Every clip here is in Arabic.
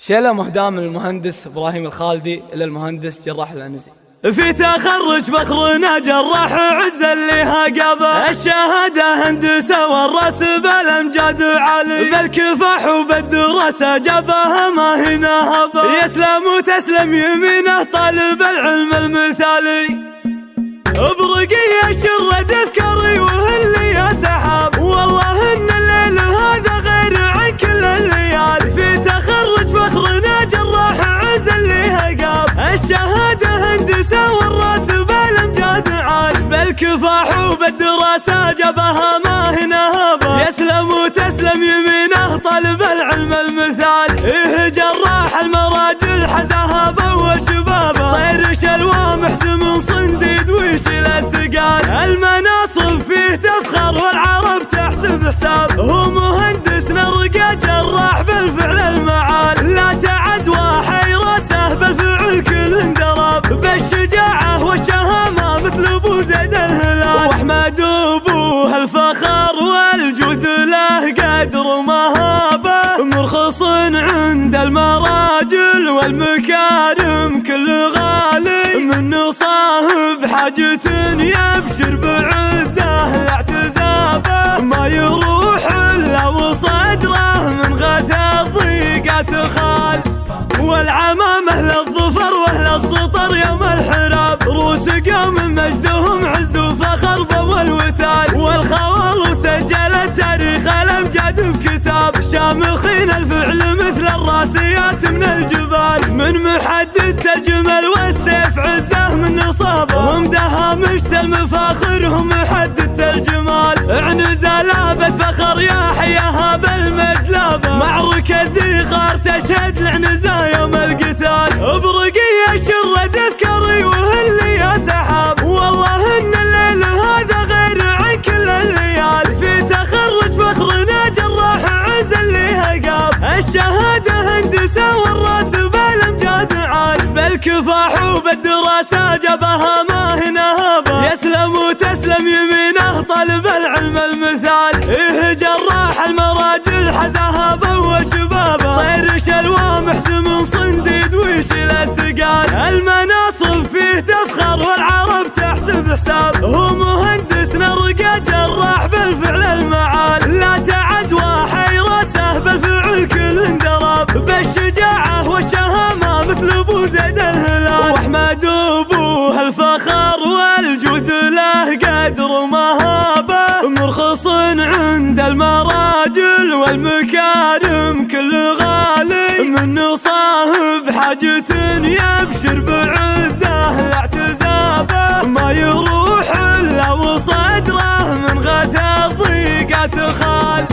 شيلة مهداة من المهندس إبراهيم الخالدي إلى المهندس جراح العنزي. في تخرج فخرنا جراح عز اللي هاقبه الشهادة هندسة والراس بالأمجاد عالي بالكفاح وبالدراسة جابها ما هنا هبه يسلم وتسلم يمينه طالب العلم المثالي برقية شرد أفكاري وهاللي يا سحاب والله إن الليل هذا غير عن كل الليالي. في تخرج فخرنا جراح عز اللي هقاب الشهادة هندسة والراس بالأمجاد عالي بالكفاح وبالدراسة جابها ما هنا هبه يسلم وتسلم يمينه طالب العلم المثالي. إيه جراح المراجل حزاها بأول شبابه طير شلوى محسن صنديد ويشيل الثقال المناصب فيه تفخر والعرب تحسب حساب هو مهندس نرقى جراح بالفعل المعال لا تعز وحيرسه بالفعل كل اندراب بالشجاعة والشهامة مثل ابو زيد الهلال واحمد ابوه الفخر والجود له قدر ومهابه مرخص عند المراجل والمكارم كل غالي منه صاحب حاجة يبشر بعزه لاعتزابه ما يروح الا وصدره من غث الضيقات خال والعمامه للظفر واهل السطر يوم الحراب روس قوم مجدهم عز وفخر باول وتال والخوال وسجل تاريخ الامجاد بكتاب شامخين الفعل مثل الراسيات من الجبال من محدد الجمل والسيف عزه من نصابه هم دهامشت المفاخر هم محدد الجمال عنزة لابت فخر يا حياها بالمدلابه معركة ذي غار تشهد العنزة يوم القتال برقية شرد افكاري وهاللي يا سحاب والله ان الليل هذا غير عن كل الليالي. في تخرج فخرنا جراح عز اللي هقاب الشهادة هندسة والراس بالأمجاد عالي بالكفاح وبالدراسة جابها ما هنا هبه يسلم وتسلم يمينه طالب العلم المثالي. إيه جراح المراجل حزاها بأول شبابه طير شلوى محسن صنديد ويشيل الثقال المناصب فيه تفخر والعرب تحسب حساب هو مهندس نرقى جراح بالفعل المعال لا تعز وحيرسه بالفعل كل اندراب بالشجاعة والشهامة مثل ابو زيد الهلال واحمد ابوه الفخر والجود له قدر ومهابه مرخص عند المراجل والمكارم كل غالي منه صاحب حاجة يبشر بعزه لاعتزابه ما يروح الا وصدره من غث الضيقات خال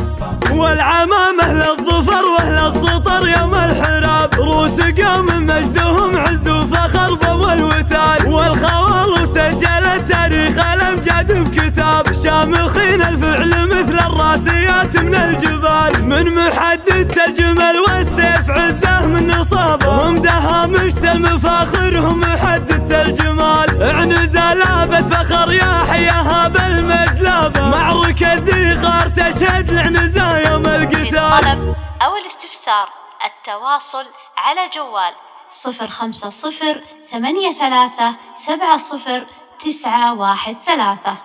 والعمامه للظفر واهل السطر يوم الحراب روس قوم مجدهم عز وفخر باول وتال والخوال وسجل تاريخ الامجاد بكتاب شامخين الفعل مثل الراسيات من الجبال من محدد الجمل والسيف عزه من نصابه هم دهامشت المفاخر هم محدد الجمال عنزة لابت فخر يا حياها بالمدلابه معركة ذي غار تشهد العنزة يوم القتال. للطلب أو الاستفسار التواصل على جوال 050 83 70 913